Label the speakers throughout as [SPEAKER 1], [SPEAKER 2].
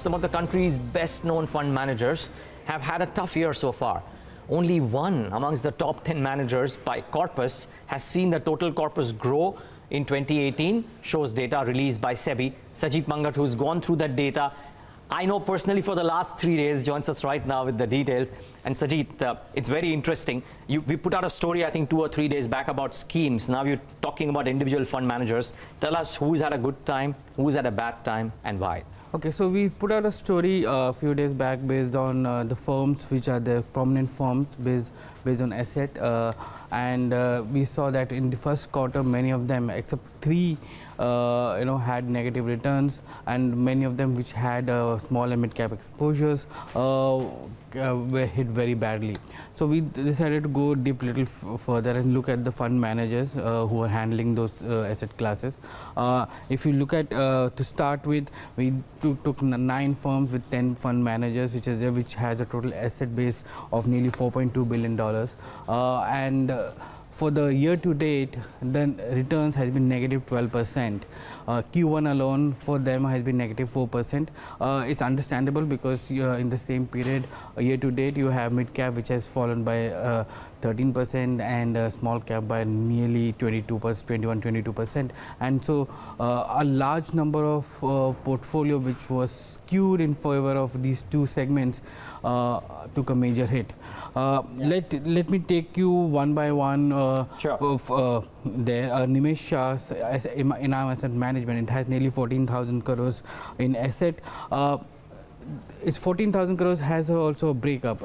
[SPEAKER 1] some of the country's best-known fund managers have had a tough year so far. Only one amongst the top 10 managers by corpus has seen the total corpus grow in 2018, shows data released by SEBI. Sajeet Manghat, who's gone through that data, I know personally for the last 3 days, joins us right now with the details. And Sajeet, it's very interesting. We put out a story, I think 2 or 3 days back about schemes. Now you're talking about individual fund managers. Tell us who's had a good time, who's had a bad time, and why.
[SPEAKER 2] Okay, so we put out a story a few days back based on the firms, which are the prominent firms based on asset, and we saw that in the first quarter, many of them, except 3, had negative returns, and many of them which had small and mid-cap exposures were hit very badly. So we decided to go deep little further and look at the fund managers who are handling those asset classes. If you look at, to start with, we took 9 firms with 10 fund managers, which has a total asset base of nearly $4.2 billion. For the year to date, the returns has been negative 12%. Q1 alone for them has been negative 4%. It's understandable because in the same period, year to date, you have mid cap which has fallen by 13% and small cap by nearly 21-22%. And so a large number of portfolio which was skewed in favor of these 2 segments took a major hit. Let me take you one by one. Sure. There, Nimesh Shah's in our asset management, it has nearly 14,000 crores in asset. Its 14,000 crores has also a breakup.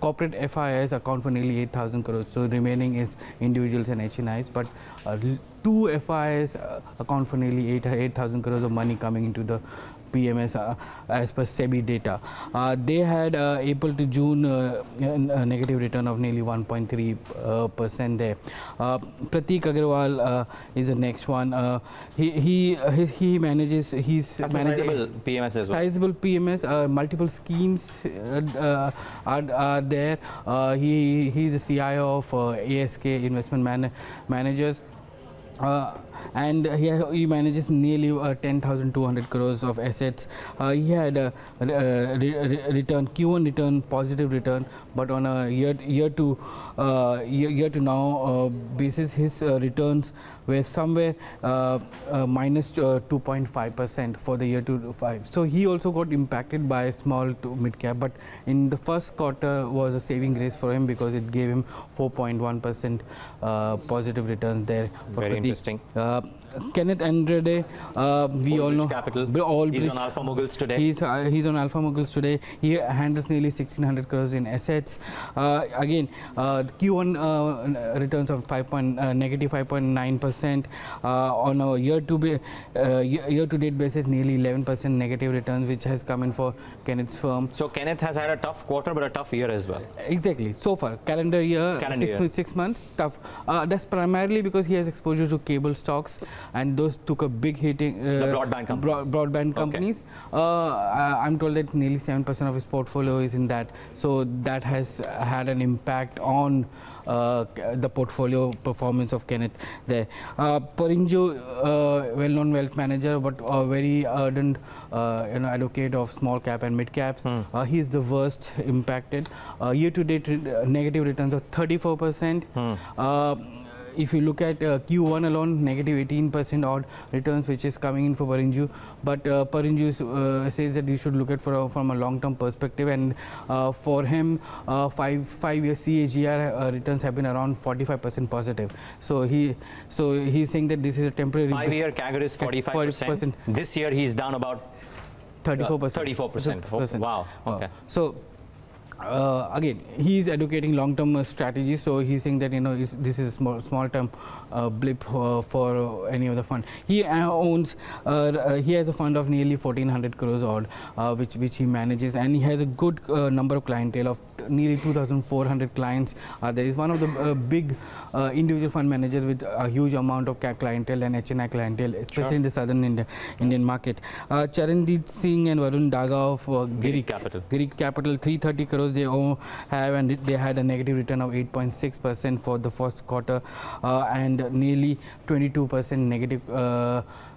[SPEAKER 2] Corporate FIIs account for nearly 8,000 crores, so remaining is individuals and HNIs. But 2 FIIs account for nearly 8,000 crores of money coming into the PMS as per SEBI data. They had April to June a negative return of nearly 1.3% there. Prateek Agrawal is the next one. He manages,
[SPEAKER 1] That's sizable PMS as well.
[SPEAKER 2] Sizable PMS, multiple schemes are there. He's the CIO of ASK Investment Managers. And he manages nearly 10,200 crores of assets. He had a return, Q1 return, positive return, but on a year to now basis, his returns were somewhere minus 2.5% for the year to 5. So he also got impacted by small to mid cap, but in the first quarter was a saving grace for him because it gave him 4.1% positive returns there.
[SPEAKER 1] Very interesting.
[SPEAKER 2] Kenneth Andrade, we all know.
[SPEAKER 1] Capital. He's on Alpha Moguls today.
[SPEAKER 2] He's on Alpha Moguls today. He handles nearly 1,600 crores in assets. Again, Q1 returns of negative 5.9%. On a year to date basis, nearly 11% negative returns, which has come in for Kenneth's firm.
[SPEAKER 1] So Kenneth has had a tough quarter, but a tough year as well.
[SPEAKER 2] Exactly. So far, calendar year, 6 months, tough. That's primarily because he has exposure to cable stocks, and those took a big hitting.
[SPEAKER 1] The broadband companies.
[SPEAKER 2] Broadband companies. I'm told that nearly 7% of his portfolio is in that. So that has had an impact on the portfolio performance of Kenneth there. Parinju, well-known wealth manager, but a very ardent advocate of small cap and mid caps. He's the worst impacted. Year-to-date negative returns of 34%. If you look at Q1 alone, negative 18% odd returns, which is coming in for Parinju. But Parinju says that you should look at from a long-term perspective, and for him, 5-year CAGR returns have been around 45% positive. So he's saying that this is a temporary.
[SPEAKER 1] 5-year CAGR is 45%. This year he's down about
[SPEAKER 2] 34%.
[SPEAKER 1] 34%. Wow. Okay.
[SPEAKER 2] So. Again, he is advocating long-term strategies, so he's saying that this is a small-term blip for any of the fund. He owns, he has a fund of nearly 1,400 crores odd, which he manages, and he has a good number of clientele of nearly 2,400 clients. There is one of the big individual fund managers with a huge amount of clientele and HNI clientele, especially in the southern Indian market. Charanjit Singh and Varun Daga of Giri Capital, 330 crores crores they have, and they had a negative return of 8.6% for the first quarter, and nearly 22% negative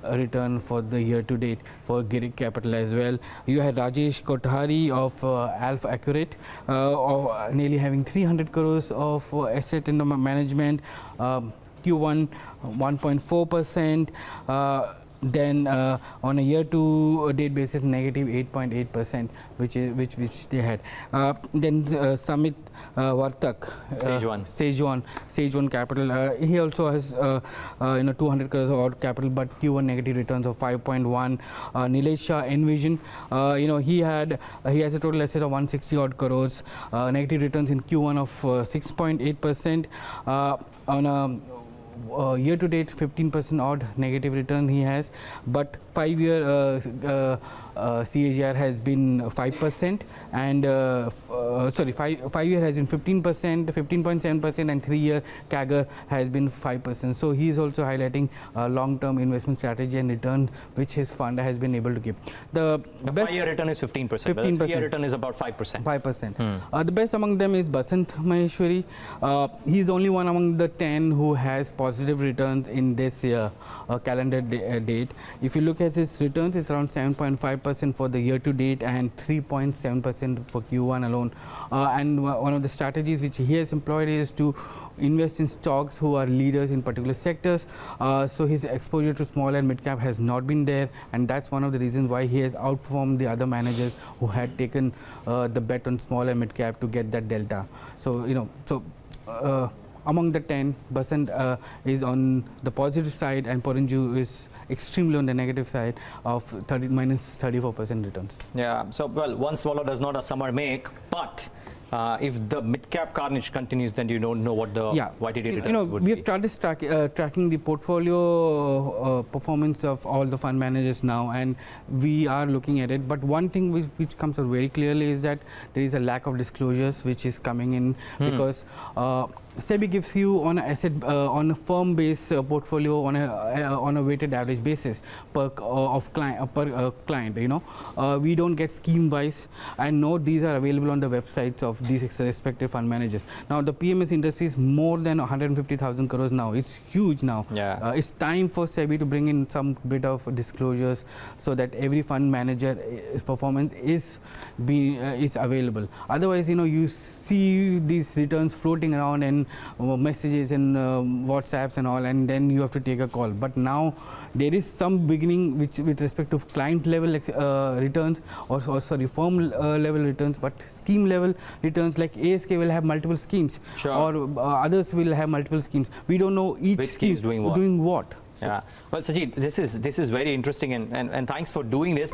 [SPEAKER 2] return for the year to date for Girik Capital as well. You had Rajesh Kothari of Alpha Accurate, nearly having 300 crores of asset in the management. Q1 1.4%. Then on a year-to-date basis, negative 8.8%, which they had. Then Samit Vartak, Sejuan Capital. He also has 200 crores of capital, but Q1 negative returns of 5.1. Nilesh Shah, Envision, he has a total asset of 160 odd crores. Negative returns in Q1 of 6.8%. On a year-to-date 15% odd negative return he has, but 5-year CAGR has been 5%, and 5-year has been 15%, 15.7%, and 3-year CAGR has been 5%. So he is also highlighting long-term investment strategy and return which his fund has been able to give. The best
[SPEAKER 1] 5-year return is 15%. 15%. The 3-year return is about 5%.
[SPEAKER 2] 5%. The best among them is Basant Maheshwari. He is the only one among the 10 who has positive returns in this year, calendar date. If you look at his returns, it's around 7.5% for the year to date and 3.7% for Q1 alone. And one of the strategies which he has employed is to invest in stocks who are leaders in particular sectors. So his exposure to small and mid cap has not been there, and that's one of the reasons why he has outperformed the other managers who had taken the bet on small and mid cap to get that delta. So among the 10, Basant is on the positive side, and Porinju is extremely on the negative side of minus 34% returns.
[SPEAKER 1] Yeah, so well, one swallow does not a summer make, but if the mid-cap carnage continues, then you don't know what the YTD returns would be.
[SPEAKER 2] We have started tracking the portfolio performance of all the fund managers now, and we are looking at it. But one thing which comes out very clearly is that there is a lack of disclosures which is coming in, because SEBI gives you on a on a firm base portfolio on a weighted average basis per client. We don't get scheme wise, and note these are available on the websites of these respective fund managers. Now the PMS industry is more than 150,000 crores now. It's huge now. It's time for SEBI to bring in some bit of disclosures so that every fund manager's performance is available. Otherwise, you see these returns floating around and messages and WhatsApps and all, and then you have to take a call. But now there is some beginning with respect to client level returns, or firm level returns, but scheme level returns, like ASK will have multiple schemes, or others will have multiple schemes. We don't know each scheme is doing what.
[SPEAKER 1] So well, Sajeet, this is very interesting, and thanks for doing this.